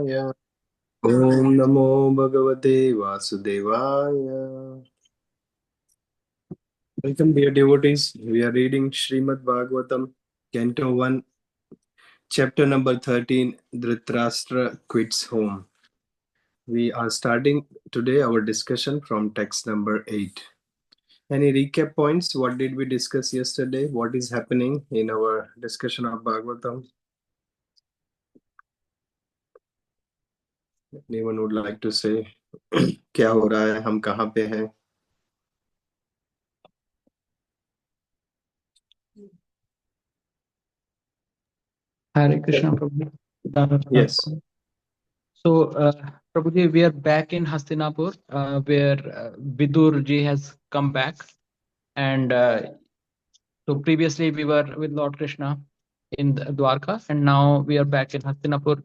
Vasudevaya. Om Namo Bhagavate Vasudevaya. Welcome, dear devotees. We are reading Srimad Bhagavatam, Canto 1, Chapter number 13, Dhritarashtra quits home. We are starting today our discussion from text number 8. Any recap points? What did we discuss yesterday? What is happening in our discussion of Bhagavatam? Anyone would like to say? क्या हो रहा है? हम कहाँ पे हैं? Hare Krishna, Prabhu. Yes. So, Prabhuji, we are back in Hastinapur, where Vidur ji has come back. And so previously we were with Lord Krishna in Dwarka, and now we are back in Hastinapur.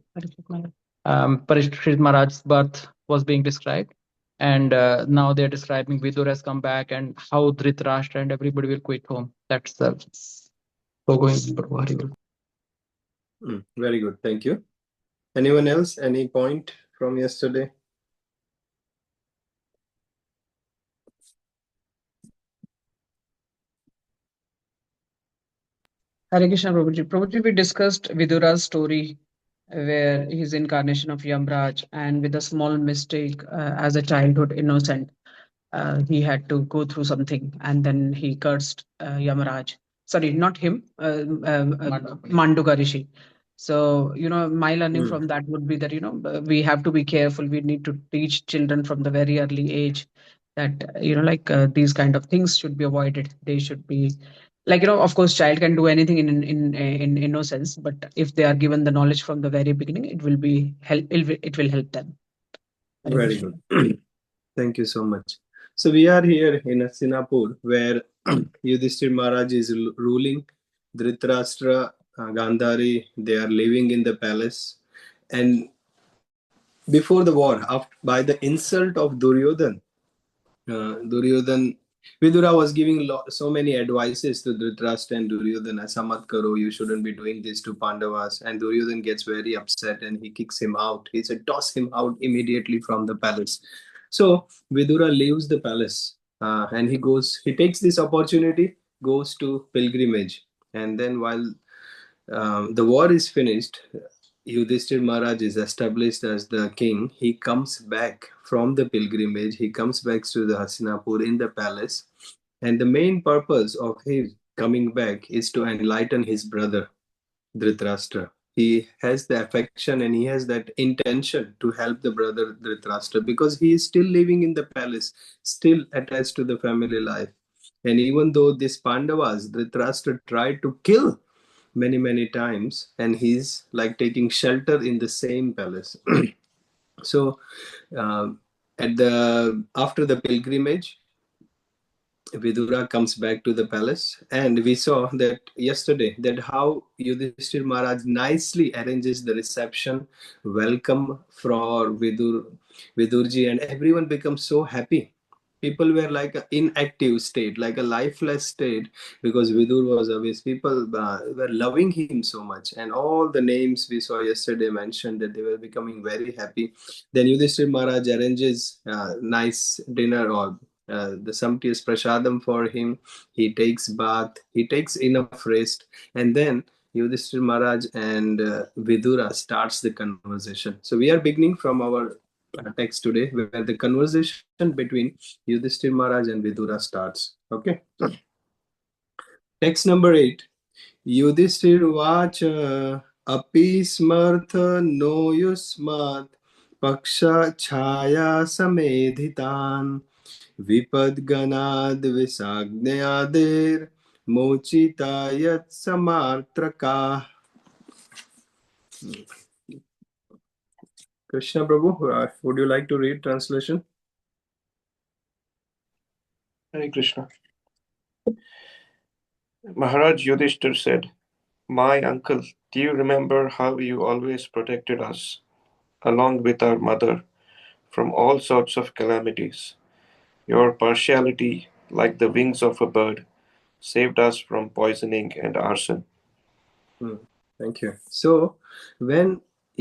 Parikshit Maharaj's birth was being described. And now they're describing Vidur has come back and how Dhritarashtra and everybody will quit home. That's the going. Very good. Thank you. Anyone else? Any point from yesterday? Hare Krishna, Prabhuji. Prabhuji, we discussed Vidura's story where his incarnation of Yamraj, and with a small mistake as a childhood innocent, he had to go through something and then he cursed Yamaraj. Sorry, not him, Manduka Rishi. So, my learning from that would be that, we have to be careful. We need to teach children from the very early age that, these kind of things should be avoided. They should be of course, child can do anything in innocence, but if they are given the knowledge from the very beginning, it will help them. Very good. Thank you so much. So we are here in Hastinapur, where Yudishtir Maharaj is ruling. Dhritarashtra, Gandhari, they are living in the palace. And before the war, by the insult of Duryodhana, Vidura was giving so many advices to Dhritarashtra and Duryodhana. Samat karo, you shouldn't be doing this to Pandavas. And Duryodhana gets very upset and he kicks him out. He said, toss him out immediately from the palace. So Vidura leaves the palace and he takes this opportunity, goes to pilgrimage. And then while the war is finished, Yudishtir Maharaj is established as the king. He comes back from the pilgrimage. He comes back to the Hastinapur in the palace. And the main purpose of his coming back is to enlighten his brother, Dhritarashtra. He has the affection and he has that intention to help the brother Dhritarashtra because he is still living in the palace, still attached to the family life. And even though this Pandavas, Dhritarashtra tried to kill many times, and he's like taking shelter in the same palace. So after the pilgrimage, Vidura comes back to the palace, and we saw that yesterday that how Yudishtir Maharaj nicely arranges the reception, welcome for Vidurji, and everyone becomes so happy. People were like an inactive state, like a lifeless state, because Vidur was always, people were loving him so much. And all the names we saw yesterday mentioned that they were becoming very happy. Then Yudhishthir Maharaj arranges nice dinner or the sumptuous prasadam for him. He takes bath, he takes enough rest, and then Yudhishthir Maharaj and Vidura starts the conversation. So we are beginning from our text today, where the conversation between Yudhishthir Maharaj and Vidura starts. Okay. Text number 8. Yudhishthir vacha api smartha no yusmat paksha chaya samedhitan vipadganad visagnayadir mochitayat samartraka. Krishna Prabhu, would you like to read translation? Hare Krishna. Maharaj Yudhishthir said, "My uncle, do you remember how you always protected us, along with our mother, from all sorts of calamities? Your partiality, like the wings of a bird, saved us from poisoning and arson." Thank you. So, when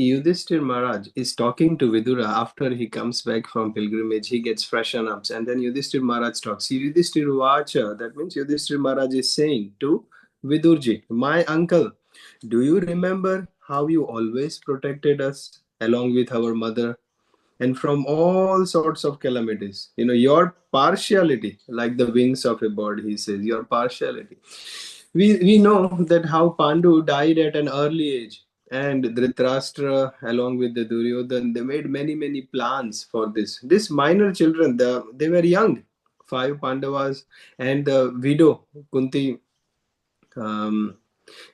Yudishtir Maharaj is talking to Vidura after he comes back from pilgrimage, he gets freshen ups, and then Yudishtir Maharaj talks. Yudishtir Vacha, that means Yudishtir Maharaj is saying to Vidurji, my uncle, do you remember how you always protected us along with our mother and from all sorts of calamities? Your partiality, like the wings of a bird, he says, your partiality. We know that how Pandu died at an early age, and Dhritarashtra, along with the Duryodhana, they made many plans for this. These minor children, they were young, 5 Pandavas, and the widow Kunti, um,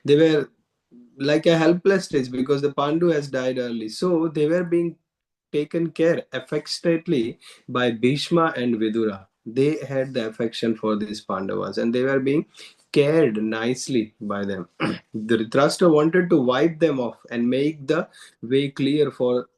they were like a helpless stage because the Pandu has died early. So they were being taken care affectionately by Bhishma and Vidura. They had the affection for these Pandavas and they were being cared nicely by them. The Dhritarashtra wanted to wipe them off and make the way clear for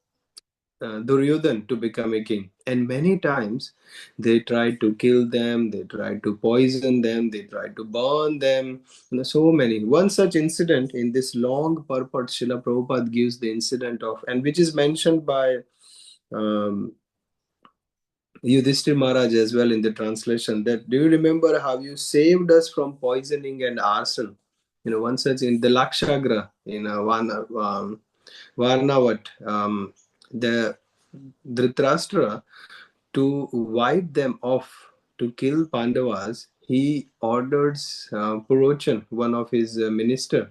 Duryodhana to become a king. And many times they tried to kill them, they tried to poison them, they tried to burn them. So many. One such incident in this long purport, Srila Prabhupada gives the incident of, and which is mentioned by um, Yudishtir Maharaj as well in the translation, that do you remember how you saved us from poisoning and arson? One such in the Lakshagraha in Varnavat, the Dhritarashtra, to wipe them off, to kill Pandavas, he orders Purochana, one of his minister,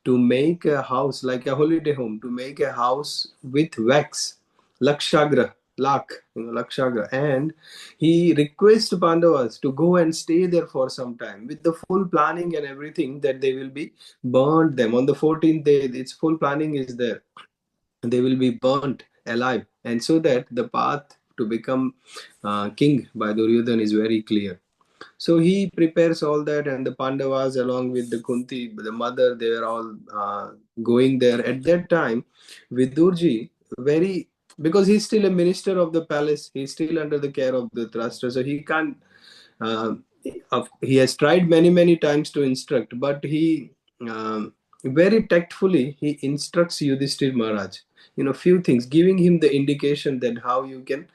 to make a house like a holiday home, to make a house with wax, Lakshagraha, Lakshagraha, and he requests Pandavas to go and stay there for some time with the full planning and everything that they will be burned them on the 14th day. Its full planning is there. They will be burnt alive, and so that the path to become king by Duryodhana is very clear. So he prepares all that, and the Pandavas, along with the Kunti, the mother, they are all going there. At that time, Vidurji, because he's still a minister of the palace, he's still under the care of the Dhritarashtra, so he can't. Uh, he has tried many times to instruct, but he very tactfully he instructs Yudishtir Maharaj. Few things, giving him the indication that how you can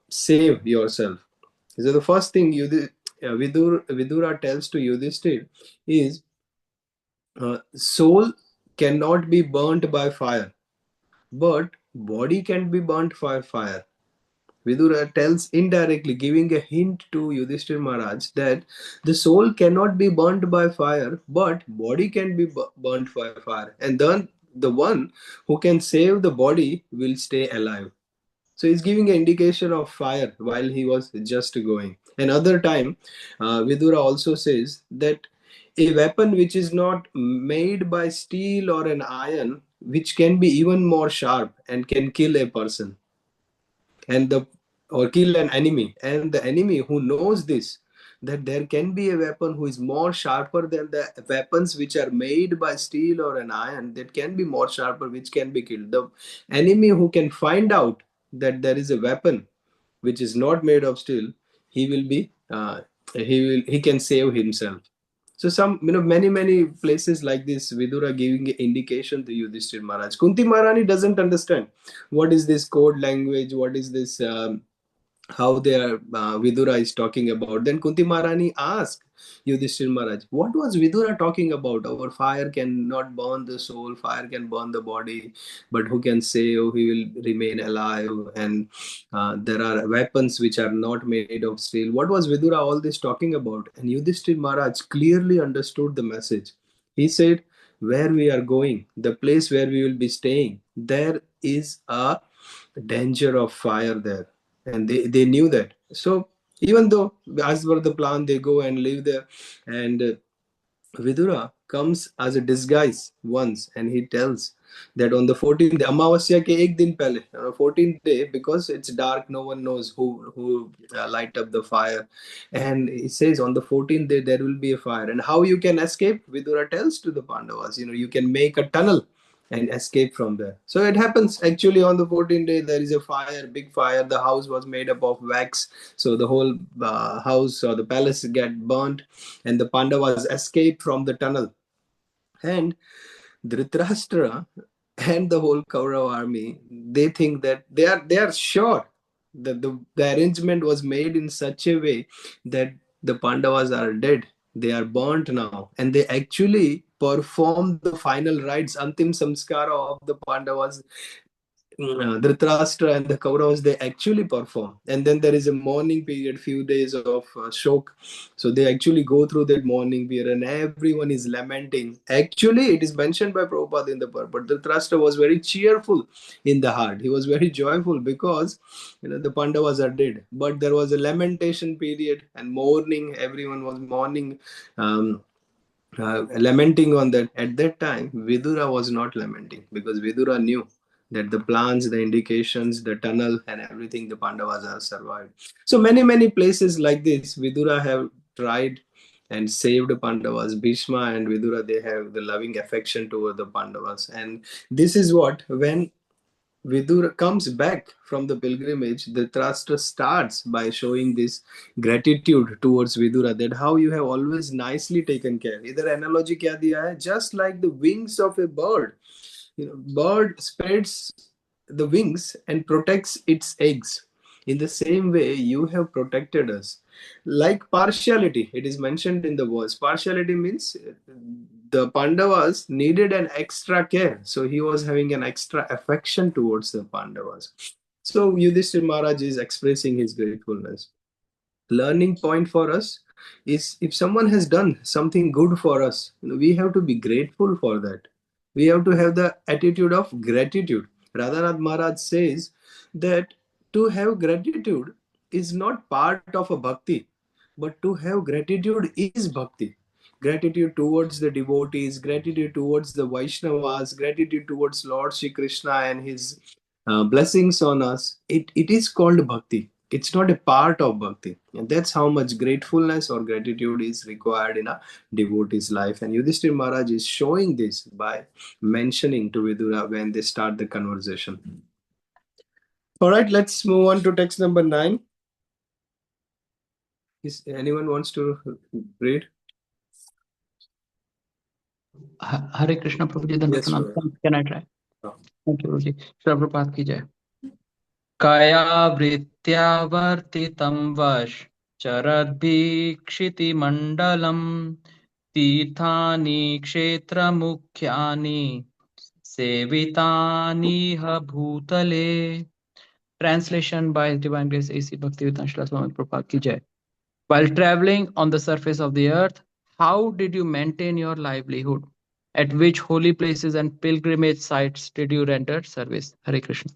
save yourself. So the first thing Vidura tells to Yudhishthir is soul cannot be burnt by fire, but body can be burnt by fire. Vidura tells indirectly, giving a hint to Yudhishthir Maharaj that the soul cannot be burnt by fire, but body can be burnt by fire. And then the one who can save the body will stay alive. So he's giving an indication of fire while he was just going. Another time, Vidura also says that a weapon which is not made by steel or an iron, which can be even more sharp and can kill a person, and or kill an enemy, and the enemy who knows this, that there can be a weapon who is more sharper than the weapons which are made by steel or an iron, that can be more sharper, which can be killed. The enemy who can find out that there is a weapon which is not made of steel, he will be he can save himself. So some, many places like this, Vidura giving an indication to Yudhishthir Maharaj. Kunti Maharani doesn't understand what is this code language, what is this, how they are, Vidura is talking about. Then Kunti Maharani asked Yudhishthir Maharaj, what was Vidura talking about? Our fire cannot burn the soul, fire can burn the body, but who can say, oh, he will remain alive, and there are weapons which are not made of steel. What was Vidura all this talking about? And Yudhishthir Maharaj clearly understood the message. He said, where we are going, the place where we will be staying, there is a danger of fire there, and they knew that. So even though as per the plan they go and live there, and Vidura comes as a disguise once, and he tells that on the 14th day, Amavasya ke ek din pehle, on the 14th day, because it's dark, no one knows who light up the fire, and he says on the 14th day there will be a fire, and how you can escape, Vidura tells to the Pandavas, you can make a tunnel and escape from there. So it happens actually on the 14th day, there is a fire, big fire. The house was made up of wax, so the whole house or the palace get burnt, and the Pandavas escape from the tunnel. And Dhritarashtra and the whole Kaurava army, they think that they are sure that the arrangement was made in such a way that the Pandavas are dead, they are burnt now, and they actually perform the final rites, Antim Samskara of the Pandavas. Dhritarashtra and the Kauravas, they actually perform, and then there is a mourning period, few days of shock. So they actually go through that mourning period, and everyone is lamenting. Actually, it is mentioned by Prabhupada in the purport. Dhritarashtra was very cheerful in the heart. He was very joyful because the Pandavas are dead. But there was a lamentation period and mourning. Everyone was mourning. Lamenting on that. At that time, Vidura was not lamenting because Vidura knew that the plans, the indications, the tunnel, and everything, the Pandavas have survived. So many places like this, Vidura have tried and saved Pandavas. Bhishma and Vidura, they have the loving affection toward the Pandavas, and this is what when Vidura comes back from the pilgrimage, the Dhritarashtra starts by showing this gratitude towards Vidura, that how you have always nicely taken care. Either analogy kya diya hai? Just like the wings of a bird. Bird spreads the wings and protects its eggs. In the same way, you have protected us. Like partiality, it is mentioned in the verse. Partiality means the Pandavas needed an extra care. So he was having an extra affection towards the Pandavas. So Yudishtir Maharaj is expressing his gratefulness. Learning point for us is if someone has done something good for us, we have to be grateful for that. We have to have the attitude of gratitude. Radhanath Maharaj says that to have gratitude is not part of a bhakti, but to have gratitude is bhakti. Gratitude towards the devotees, gratitude towards the Vaishnavas, gratitude towards Lord Shri Krishna and his blessings on us. It is called bhakti. It's not a part of bhakti. And that's how much gratefulness or gratitude is required in a devotee's life. And Yudhishthir Maharaj is showing this by mentioning to Vidura when they start the conversation. All right, let's move on to text number 9. Is anyone wants to read? Hare Krishna Prabhuji, then Yes, sir. can I try? Oh. Thank you, Prabhuji. Prabhupada ki jai. Kaya vritya vartitam vash charadbhikshiti mandalam तीर्थानि क्षेत्र मुख्यानि सेवितानि ह भूतले. Translation by His Divine Grace A.C. Bhaktivedanta Srila Swami Prabhupada ki jai. While traveling on the surface of the earth, how did you maintain your livelihood? At which holy places and pilgrimage sites did you render service? Hare Krishna.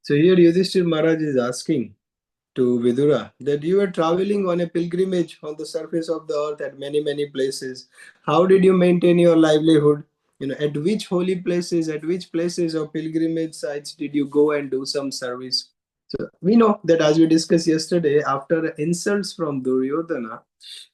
So here Yudhishthir Maharaj is asking to Vidura that you were traveling on a pilgrimage on the surface of the earth at many places. How did you maintain your livelihood? At which holy places, at which places or pilgrimage sites did you go and do some service? So we know that as we discussed yesterday, after insults from Duryodhana,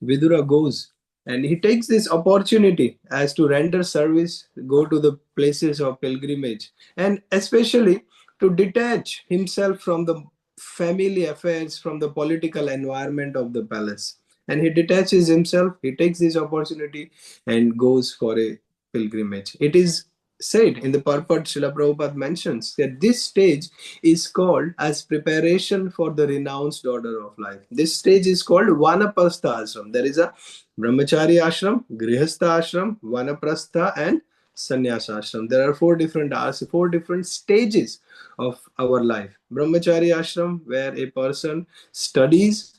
Vidura goes and he takes this opportunity as to render service, go to the places of pilgrimage, and especially to detach himself from the family affairs, from the political environment of the palace. And he detaches himself, he takes this opportunity and goes for a pilgrimage. It is said in the purport, Srila Prabhupada mentions that this stage is called as preparation for the renounced order of life. This stage is called Vanaprastha ashram. There is a Brahmachari ashram, Grihastha ashram, Vanaprastha, and Sannyasa ashram. There are four different stages of our life. Brahmachari ashram, where a person studies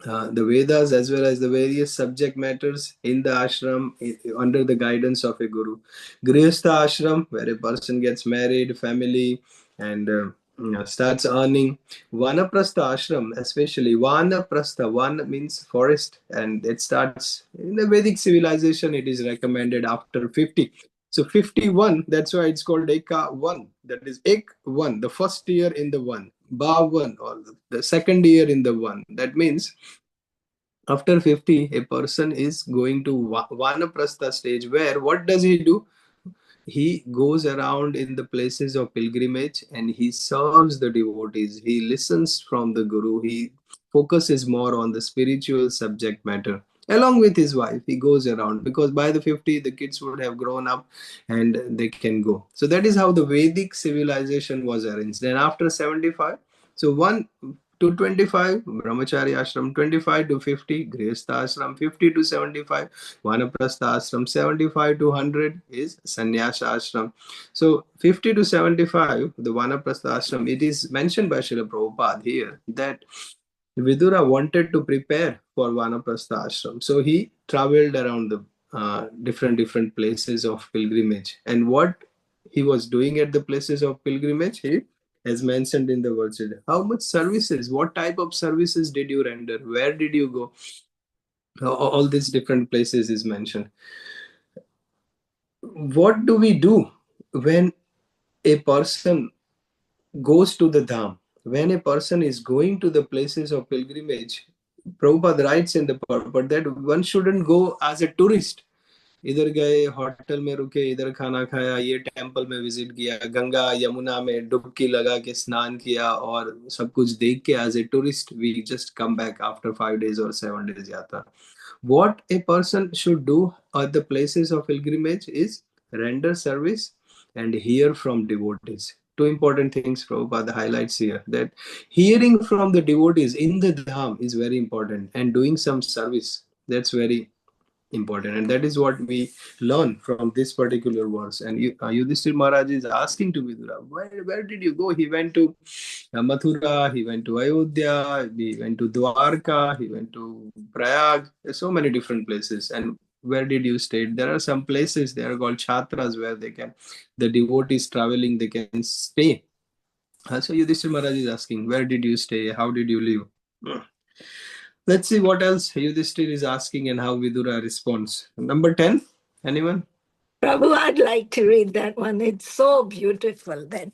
the Vedas as well as the various subject matters in the ashram under the guidance of a guru. Grihastha ashram, where a person gets married, family, and starts earning. Vanaprastha ashram, especially Vanaprastha, Van means forest, and it starts in the Vedic civilization. It is recommended after 50. So 51, that's why it's called Eka 1. That is Ek 1, the first year in the 1. Ba 1, or the second year in the 1. That means after 50, a person is going to Vanaprastha stage, where what does he do? He goes around in the places of pilgrimage and he serves the devotees. He listens from the Guru. He focuses more on the spiritual subject matter. Along with his wife, he goes around, because by the 50 the kids would have grown up and they can go. So that is how the Vedic civilization was arranged. Then after 75, so 1 to 25 brahmachari ashram, 25 to 50 grihastha ashram, 50 to 75 vanaprastha ashram, 75 to 100 is sannyasa ashram. So 50 to 75 the vanaprastha ashram, it is mentioned by Srila Prabhupada here that Vidura wanted to prepare for Vanaprastha ashram. So he traveled around the different places of pilgrimage. And what he was doing at the places of pilgrimage, he has mentioned in the words, how much services, what type of services did you render? Where did you go? All these different places is mentioned. What do we do when a person goes to the Dham? When a person is going to the places of pilgrimage, Prabhupada writes in the purport that one shouldn't go as a tourist. इधर गए hotel में रुके, इधर खाना खाया, ये temple में visit किया, गंगा यमुना में डुबकी लगा के स्नान किया और सब कुछ देख के as a tourist we just come back after 5 days or 7 days यात्रा. What a person should do at the places of pilgrimage is render service and hear from devotees. Two important things Prabhupada highlights here, that hearing from the devotees in the Dham is very important, and doing some service, that's very important. And that is what we learn from this particular verse. And Yudishtir Maharaj is asking to Vidura, where did you go? He went to Mathura, he went to Ayodhya, he went to Dwarka, he went to Prayag, so many different places. And where did you stay? There are some places, they are called chatras, where the devotees traveling, they can stay. So Yudhishthira Maharaj is asking, where did you stay? How did you live? Let's see what else Yudhishthira is asking and how Vidura responds. Number 10, anyone? Prabhu, I'd like to read that one. It's so beautiful that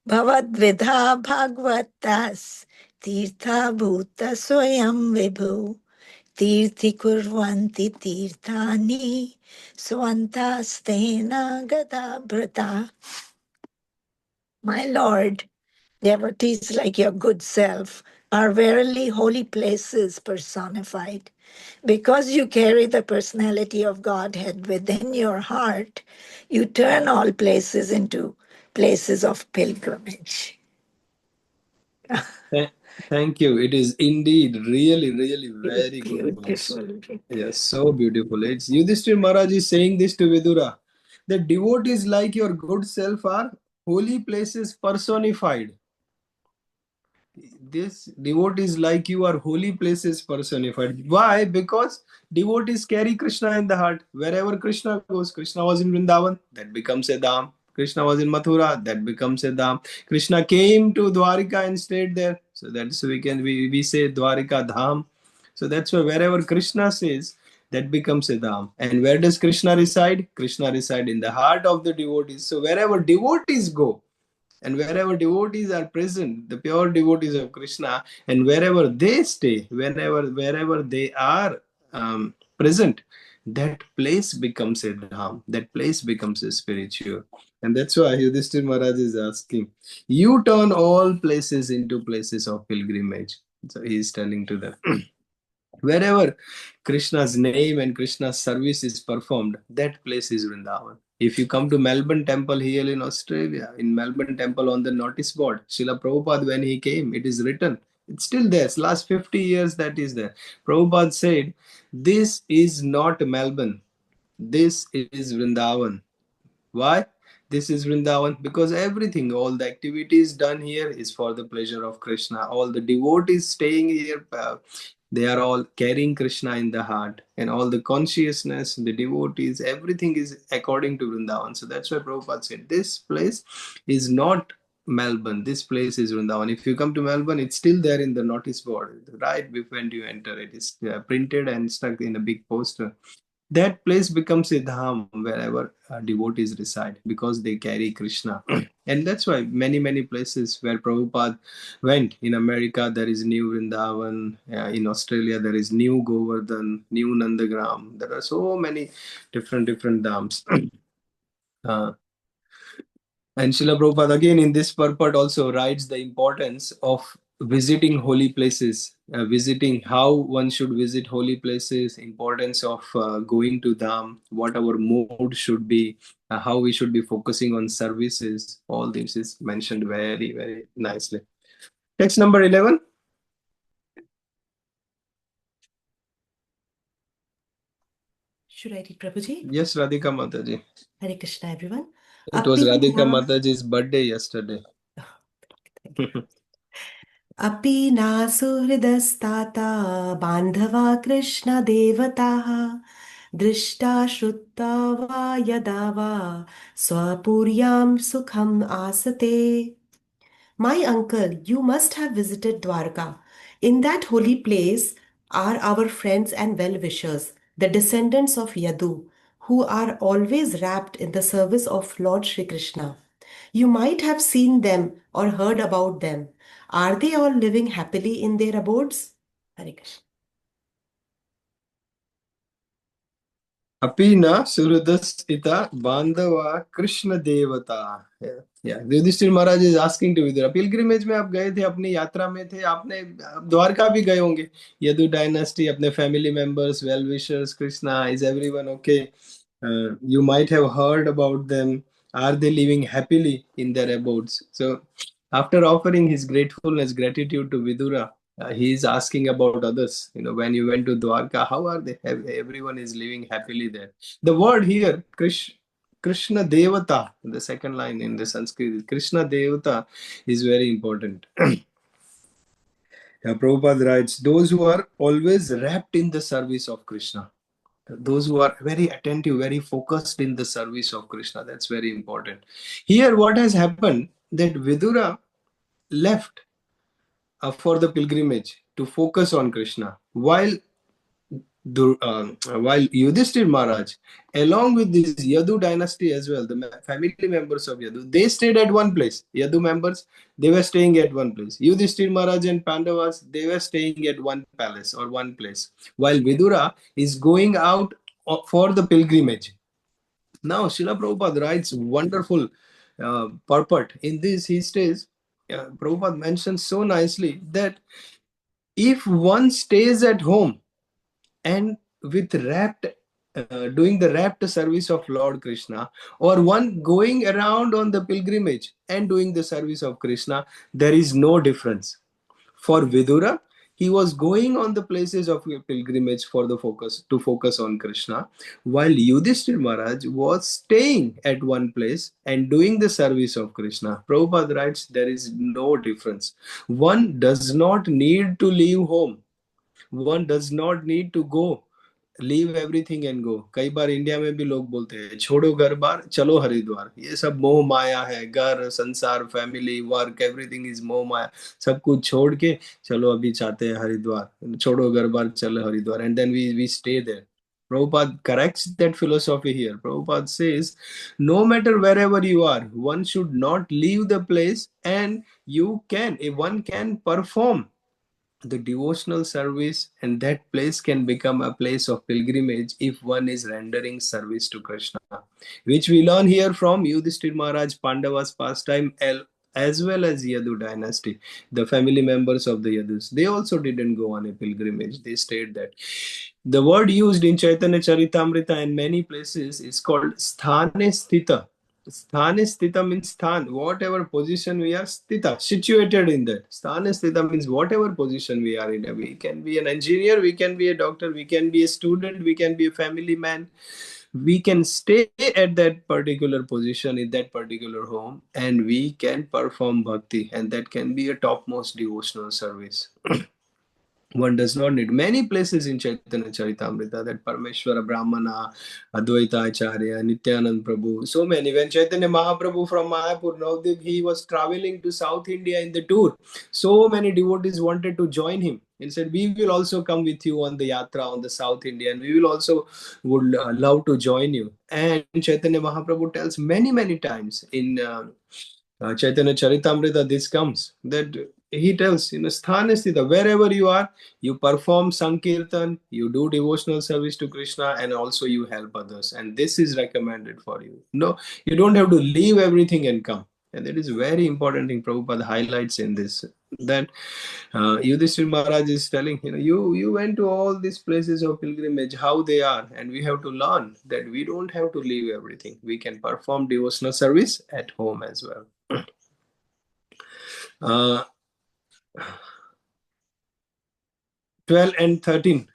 Bhavad Vidha Bhagavatas Tirtha Bhuta Swayam Vibhu Tirthi Kurvanti Tirthani Swantastena Gata Brata. My Lord, devotees like your good self are verily holy places personified. Because you carry the personality of Godhead within your heart, you turn all places into places of pilgrimage. Thank you. It is indeed really very good verse. Beautiful. Yes, so beautiful. It's Yudhishthira Maharaj is saying this to Vidura. The devotees like your good self are holy places personified. This devotees like you are holy places personified. Why? Because devotees carry Krishna in the heart. Wherever Krishna goes, Krishna was in Vrindavan, that becomes a Dham. Krishna was in Mathura, that becomes a Dham. Krishna came to Dwarika and stayed there. So that's we say Dwarika Dham. So that's why wherever Krishna says, that becomes a Dham. And where does Krishna reside? Krishna reside in the heart of the devotees. So wherever devotees go, and wherever devotees are present, the pure devotees of Krishna, and wherever they stay, wherever they are present, that place becomes a dham, that place becomes a spiritual. And that's why Yudhishthira Maharaj is asking, you turn all places into places of pilgrimage. So he is telling to them, wherever Krishna's name and Krishna's service is performed, that place is Vrindavan. If you come to Melbourne Temple here in Australia, in Melbourne Temple on the notice board, Srila Prabhupada, when he came, it is written. It's still there. It's last 50 years that is there. Prabhupada said, this is not Melbourne. This is Vrindavan. Why? This is Vrindavan because everything, all the activities done here is for the pleasure of Krishna. All the devotees staying here, they are all carrying Krishna in the heart, and all the consciousness, the devotees, everything is according to Vrindavan. So that's why Prabhupada said, this place is not Melbourne, this place is Vrindavan. If you come to Melbourne, it's still there in the notice board, right? When you enter, it is printed and stuck in a big poster. That place becomes a dham wherever devotees reside because they carry Krishna. And that's why many places where Prabhupada went, in America there is new Vrindavan, in Australia there is new Govardhan, new Nandagram. There are so many different dhams. And Srila Prabhupada again in this purport also writes the importance of visiting holy places, visiting how one should visit holy places, importance of going to Dham, what our mode should be, how we should be focusing on services. All this is mentioned very, very nicely. Text number 11. Should I read, Prabhuji? Yes, Radhika Mataji. Hare Krishna, everyone. It was Api Radhika na- Mataji's birthday yesterday. Api na suhridastata bandhava Krishna devataha drishta shrutta va yada va swapuryam sukham asate. My uncle, you must have visited Dwarka. In that holy place are our friends and well-wishers, the descendants of Yadu, who are always wrapped in the service of Lord Shri Krishna. You might have seen them or heard about them. Are they all living happily in their abodes? Hare Krishna. Apina Surudas Ita Bandhava Krishna Devata. Yeah. Yudishtir Maharaj is asking to Vidura, pilgrimage में आप गए थे, अपनी यात्रा में थे, आपने द्वारका भी गए होंगे. Yadu dynasty, अपने family members, well-wishers, Krishna, is everyone okay? You might have heard about them. Are they living happily in their abodes? So, after offering his gratefulness, gratitude to Vidura, he is asking about others. When you went to Dwarka, how are they? Everyone is living happily there. The word here, Krishna Devata, the second line in the Sanskrit, Krishna Devata is very important. Prabhupada writes, those who are always wrapped in the service of Krishna, those who are very attentive, very focused in the service of Krishna, that's very important. Here, what has happened, that Vidura left for the pilgrimage to focus on Krishna, while Yudishtir Maharaj, along with this Yadu dynasty as well, the family members of Yadu, they stayed at one place. Yadu members, they were staying at one place. Yudishtir Maharaj and Pandavas, they were staying at one palace or one place. While Vidura is going out for the pilgrimage. Now, Srila Prabhupada writes wonderful purport. In this, he says, Prabhupada mentions so nicely that if one stays at home and with doing the rapt service of Lord Krishna, or one going around on the pilgrimage and doing the service of Krishna, there is no difference. For Vidura, he was going on the places of pilgrimage to focus on Krishna, while Yudhishthir Maharaj was staying at one place and doing the service of Krishna. Prabhupada writes, there is no difference. One does not need to leave home. One does not need to go, leave everything and go. कई बार India में भी लोग बोलते हैं, छोड़ो घर बार, चलो हरिद्वार. ये सब मोह माया है. घर, संसार, फैमिली, वर्क, एवरीथिंग इज मोह माया. सब कुछ छोड़ के चलो अभी चाहते हैं हरिद्वार. छोड़ो घर बार, चलो Haridwar. And then we stay there. Prabhupada corrects that philosophy here. Prabhupada says, no matter wherever you are, one should not leave the place, and one can perform the devotional service, and that place can become a place of pilgrimage if one is rendering service to Krishna, which we learn here from Yudhishthir Maharaj, Pandavas pastime, as well as Yadu dynasty. The family members of the Yadus, they also didn't go on a pilgrimage, they stayed there. The word used in Chaitanya Charitamrita and many places is called sthane sthita. Sthane sthita means sthan, whatever position we are, sthita, situated in that. Sthane sthita means whatever position we are in. We can be an engineer, we can be a doctor, we can be a student, we can be a family man. We can stay at that particular position in that particular home, and we can perform bhakti, and that can be a topmost devotional service. One does not need many places in Chaitanya Charitamrita that Parameshwara Brahmana, Advaita Acharya, Nityanand Prabhu, so many. When Chaitanya Mahaprabhu from Mayapur, Navadvip, he was traveling to South India in the tour. So many devotees wanted to join him and said, we will also come with you on the yatra on the South India, and we will also would love to join you. And Chaitanya Mahaprabhu tells many times in Chaitanya Charitamrita, this comes, that he tells, sthana sthita, wherever you are, you perform sankirtan, you do devotional service to Krishna, and also you help others. And this is recommended for you. No, you don't have to leave everything and come. And that is very important thing Prabhupada highlights in this that Yudishtir Maharaj is telling, you went to all these places of pilgrimage, how they are, and we have to learn that we don't have to leave everything. We can perform devotional service at home as well. Uh, 12 and 13.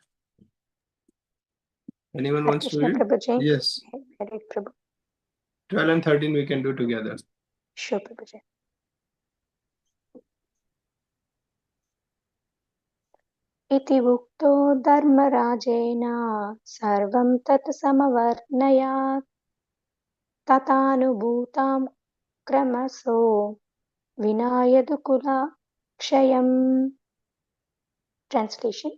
Anyone Hare wants to Krishna read? Prabhuji. Yes. Hare Prabhu. 12 and 13 we can do together. Sure, Prabhuji. इति उक्तो धर्मराजेन सर्वं तत् समवर्णयात् तथानुभूतां क्रमशो विनायदकुलाक्षयम्. Translation.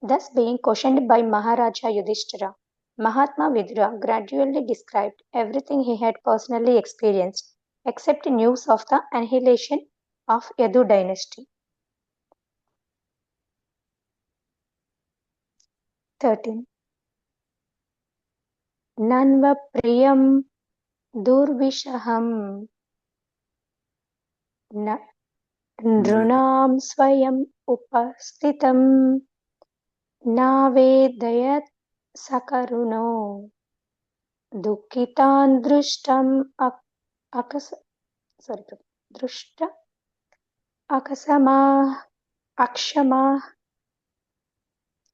Thus being cautioned by Maharaja Yudhishthira, Mahatma Vidura gradually described everything he had personally experienced, except news of the annihilation of Yadu dynasty. 13. Nanva priyam durvishaham nrunam swayam upastitam navedayat sakaruno dukhitan drushtam drushta akasama akshama.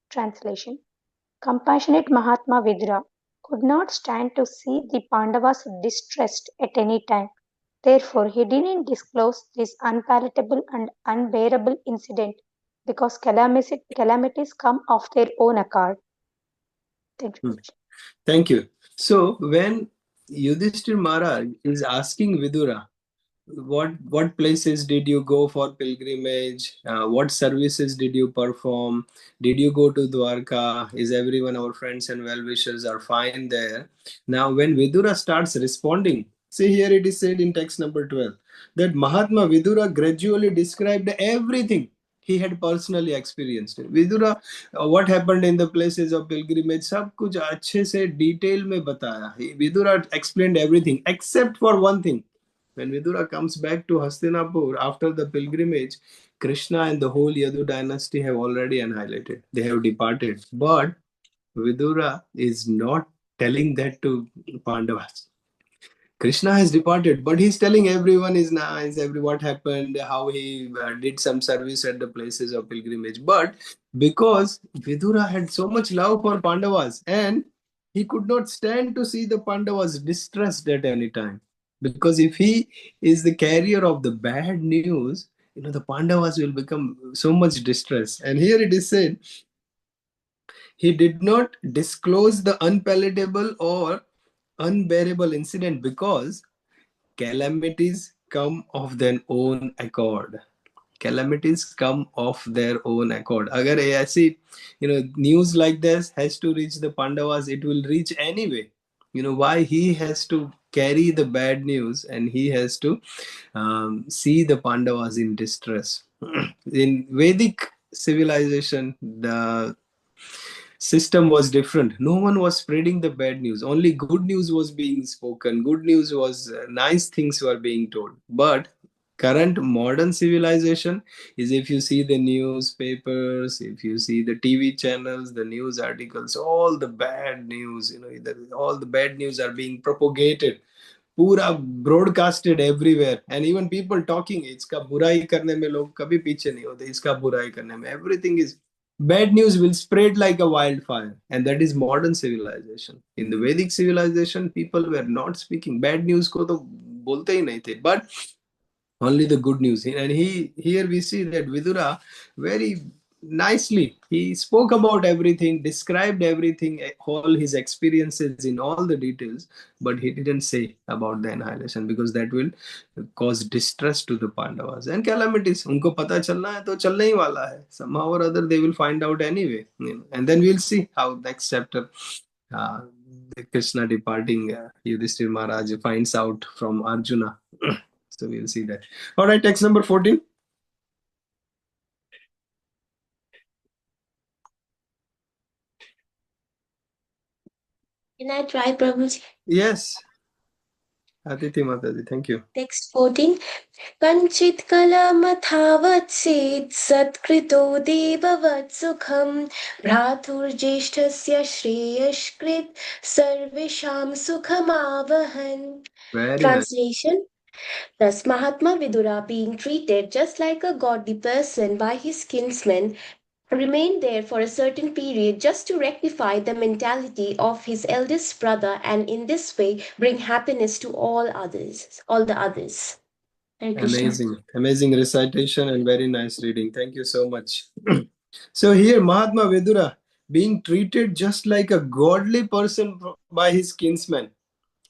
Translation. Compassionate Mahatma Vidura could not stand to see the Pandavas distressed at any time. Therefore, he didn't disclose this unpalatable and unbearable incident because calamities come of their own accord. Thank you. Thank you. So when Yudhishthir Maharaj is asking Vidura, what places did you go for pilgrimage? What services did you perform? Did you go to Dwarka? Is everyone, our friends and well-wishers, are fine there? Now when Vidura starts responding, see here it is said in text number 12 that Mahatma Vidura gradually described everything he had personally experienced. Vidura, what happened in the places of pilgrimage, सब कुछ अच्छे से detail में बताया. Vidura explained everything except for one thing. When Vidura comes back to Hastinapur after the pilgrimage, Krishna and the whole Yadu dynasty have already annihilated. They have departed. But Vidura is not telling that to Pandavas. Krishna has departed, but he's telling everyone is nice, what happened, how he did some service at the places of pilgrimage. But because Vidura had so much love for Pandavas and he could not stand to see the Pandavas distressed at any time. Because if he is the carrier of the bad news, the Pandavas will become so much distressed. And here it is said, he did not disclose the unpalatable or unbearable incident because calamities come of their own accord. Calamities come of their own accord. Agar aisi, news like this has to reach the Pandavas, it will reach anyway. Why he has to carry the bad news and he has to see the Pandavas in distress. In Vedic civilization, the system was different. No one was spreading the bad news. Only good news was being spoken. Good news was nice things were being told. But current modern civilization is, if you see the newspapers, if you see the TV channels, the news articles, all the bad news, all the bad news are being propagated, पूरा broadcasted everywhere and even people talking इसका बुराई करने में लोग कभी पीछे नहीं होते इसका बुराई करने में everything is bad news will spread like a wildfire, and that is modern civilization. In the Vedic civilization people were not speaking bad news को तो बोलते ही नहीं थे, but only the good news. And here we see that Vidura very nicely he spoke about everything, described everything, all his experiences in all the details, but he didn't say about the annihilation because that will cause distress to the Pandavas and calamities. उनको पता चलना है तो चलने ही वाला है. Somehow or other they will find out anyway, and then we'll see how next chapter the Krishna departing Yudhishthir Maharaj finds out from Arjuna. So we'll see that. All right, text number 14. Can I try, Prabhuji? Yes. Aditi Mataji, thank you. Text 14. Kanchit kalamathavatset satkrito devavat sukham bhraturjeshthasya shreyashkrit sarvesham sukhamavahan. Very nice. Translation. Thus Mahatma Vidura, being treated just like a godly person by his kinsmen, remained there for a certain period just to rectify the mentality of his eldest brother and in this way bring happiness to all the others. Hare Krishna. Amazing recitation and very nice reading. Thank you so much. So here Mahatma Vidura being treated just like a godly person by his kinsmen,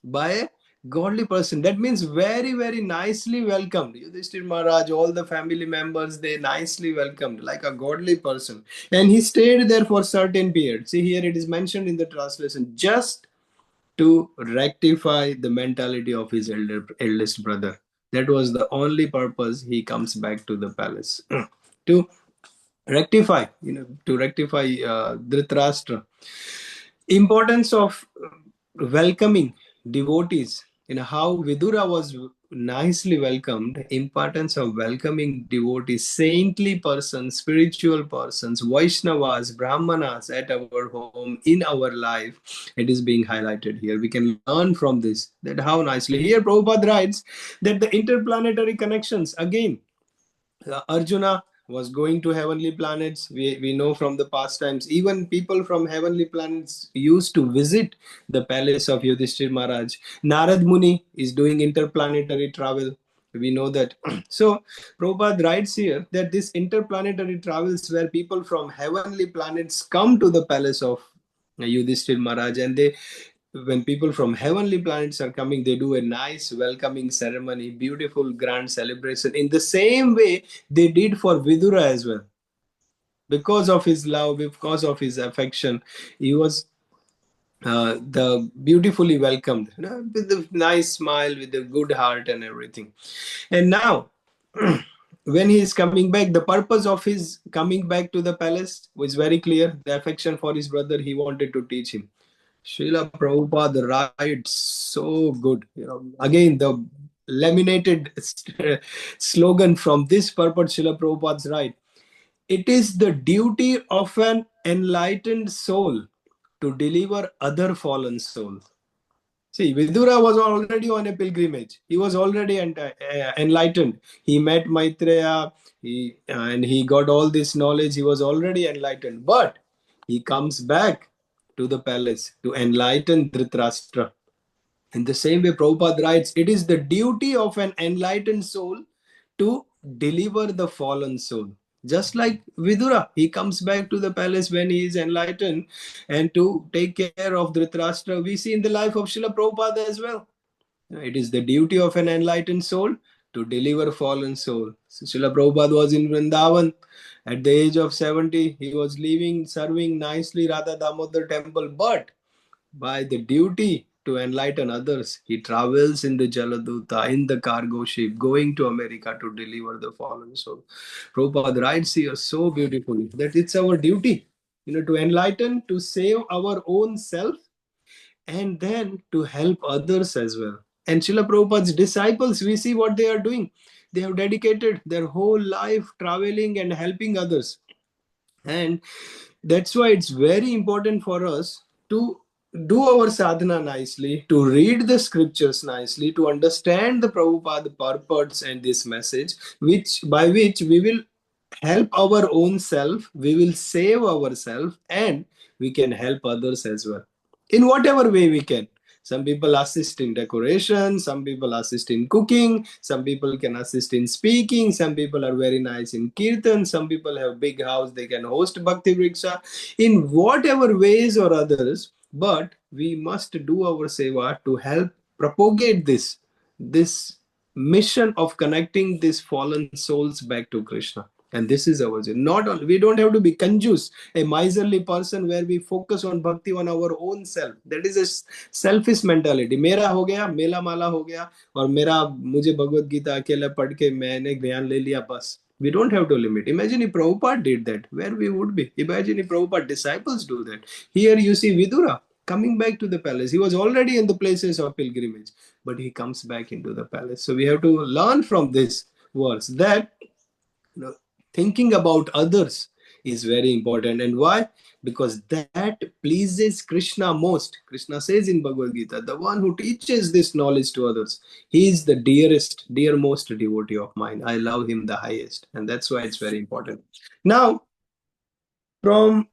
by a godly person. That means very, very nicely welcomed. Yudishtir Maharaj, all the family members, they nicely welcomed like a godly person. And he stayed there for certain period. See here it is mentioned in the translation, just to rectify the mentality of his eldest brother. That was the only purpose he comes back to the palace. To rectify, Dhritarashtra. Importance of welcoming devotees, how Vidura was nicely welcomed. Importance of welcoming devotees, saintly persons, spiritual persons, Vaishnavas, Brahmanas at our home, in our life. It is being highlighted here. We can learn from this, that how nicely. Here Prabhupada writes that the interplanetary connections, again, Arjuna was going to heavenly planets. We know from the past times, even people from heavenly planets used to visit the palace of Yudishtir Maharaj. Narad Muni is doing interplanetary travel. We know that. So Prabhupada writes here that this interplanetary travels where people from heavenly planets come to the palace of Yudhishthir Maharaj, and when people from heavenly planets are coming, they do a nice welcoming ceremony, beautiful grand celebration in the same way they did for Vidura as well. Because of his love, because of his affection, he was the beautifully welcomed, with a nice smile, with a good heart and everything. And now when he is coming back, the purpose of his coming back to the palace was very clear. The affection for his brother, he wanted to teach him. Srila Prabhupada writes so good. Again, the laminated slogan from this purpose, Srila Prabhupada's right. It is the duty of an enlightened soul to deliver other fallen souls. See, Vidura was already on a pilgrimage. He was already enlightened. He met Maitreya, and he got all this knowledge. He was already enlightened. But he comes back to the palace to enlighten Dhritarashtra. In the same way, Prabhupada writes, it is the duty of an enlightened soul to deliver the fallen soul. Just like Vidura, he comes back to the palace when he is enlightened and to take care of Dhritarashtra. We see in the life of Srila Prabhupada as well. It is the duty of an enlightened soul to deliver fallen soul. So Srila Prabhupada was in Vrindavan. At the age of 70, he was living, serving nicely Radha Damodar temple. But by the duty to enlighten others, he travels in the Jaladuta, in the cargo ship, going to America to deliver the fallen soul. Prabhupada writes here so beautifully that it's our duty, to enlighten, to save our own self, and then to help others as well. And Srila Prabhupada's disciples, we see what they are doing. They have dedicated their whole life traveling and helping others. And that's why it's very important for us to do our sadhana nicely, to read the scriptures nicely, to understand the Prabhupada purports and this message, by which we will help our own self, we will save ourselves, and we can help others as well in whatever way we can. Some people assist in decoration, some people assist in cooking, some people can assist in speaking, some people are very nice in kirtan, some people have big house, they can host bhakti vriksha, in whatever ways or others. But we must do our seva to help propagate this mission of connecting these fallen souls back to Krishna. And this is our journey. Not only, we don't have to be conjus, a miserly person where we focus on bhakti on our own self. That is a selfish mentality. मेरा हो गया, मेला माला हो गया, और मुझे भगवत गीता अकेला पढ़ के मैंने ज्ञान ले लिया बस. We don't have to limit. Imagine if Prabhupada did that, where we would be. Imagine if Prabhupada disciples do that. Here you see Vidura. coming back to the palace. He was already in the places of pilgrimage, but he comes back into the palace. So we have to learn from this verse that, you know, thinking about others is very important. And why? Because that pleases Krishna most. Krishna says in Bhagavad Gita, the one who teaches this knowledge to others, he is the dearmost devotee of mine. I love him the highest. And that's why it's very important. Now, from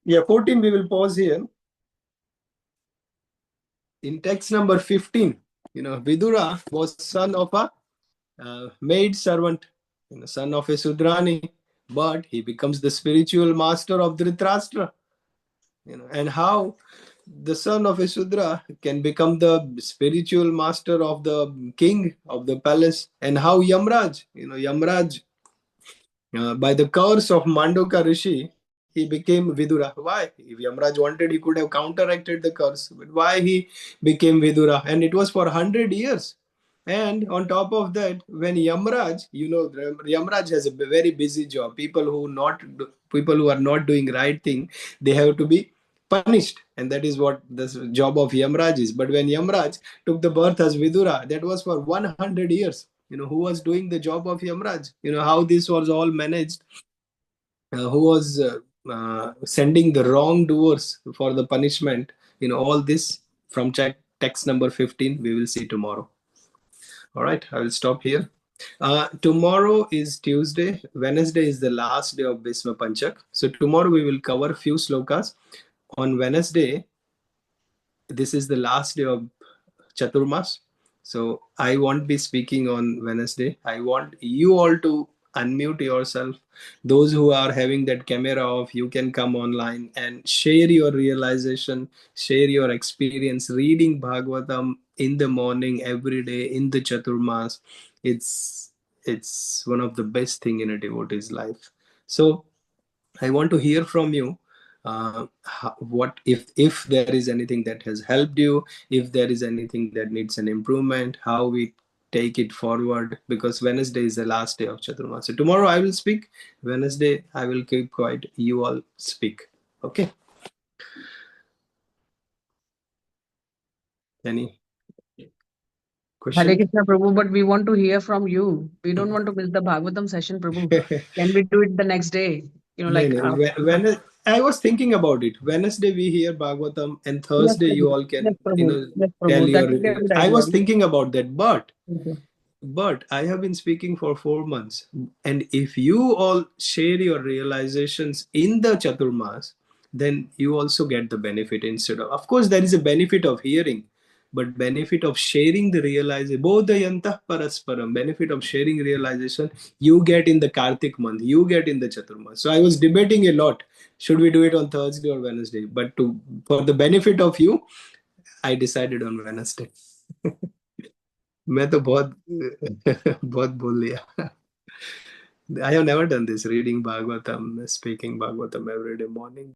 14, we will pause here. In text number 15, Vidura was son of a maid servant, son of a Sudrani, but he becomes the spiritual master of Dhritarashtra. And how the son of a Sudra can become the spiritual master of the king of the palace, and how Yamraj, by the curse of Mandoka Rishi, he became Vidura. Why? If Yamraj wanted, he could have counteracted the curse. But why he became Vidura? And it was for 100 years. And on top of that, when Yamraj, Yamraj has a very busy job. People who are not doing right thing, they have to be punished. And that is what the job of Yamraj is. But when Yamraj took the birth as Vidura, that was for 100 years. Who was doing the job of Yamraj? How this was all managed. Who was sending the wrongdoers for the punishment. All this from text number 15, we will see tomorrow. All right, I will stop here. Tomorrow is Tuesday. Wednesday is the last day of Bhisma Panchak. So tomorrow we will cover few slokas. On Wednesday, this is the last day of Chaturmas. So I won't be speaking on Wednesday. I want you all to unmute yourself. Those who are having that camera off, you can come online and share your realization, share your experience reading Bhagavatam in the morning every day in the Chaturmas. It's one of the best thing in a devotee's life. So I want to hear from you. What if there is anything that has helped you, if there is anything that needs an improvement, how we take it forward, because Wednesday is the last day of Chaturmas. So tomorrow I will speak. Wednesday I will keep quiet. You all speak. Okay. Any question? Hare Krishna, Prabhu, but we want to hear from you. We don't want to miss the Bhagavatam session, Prabhu. Can we do it the next day? When I was thinking about it, Wednesday we hear Bhagavatam, and Thursday Yes, you Prabhu. all can Yes, Prabhu. Yes, tell Prabhu. That your. will be a good I idea. was thinking about that, but Okay. But I have been speaking for 4 months. And if you all share your realizations in the Chaturmas, then you also get the benefit instead of course, there is a benefit of hearing, but benefit of sharing the realization, bodhayantah parasparam, benefit of sharing realization, you get in the Kartik month, you get in the Chaturmas. So I was debating a lot. Should we do it on Thursday or Wednesday? But for the benefit of you, I decided on Wednesday. मैं तो बहुत बहुत बोल लिया. I have never done this, reading Bhagavatam, speaking Bhagavatam every day morning.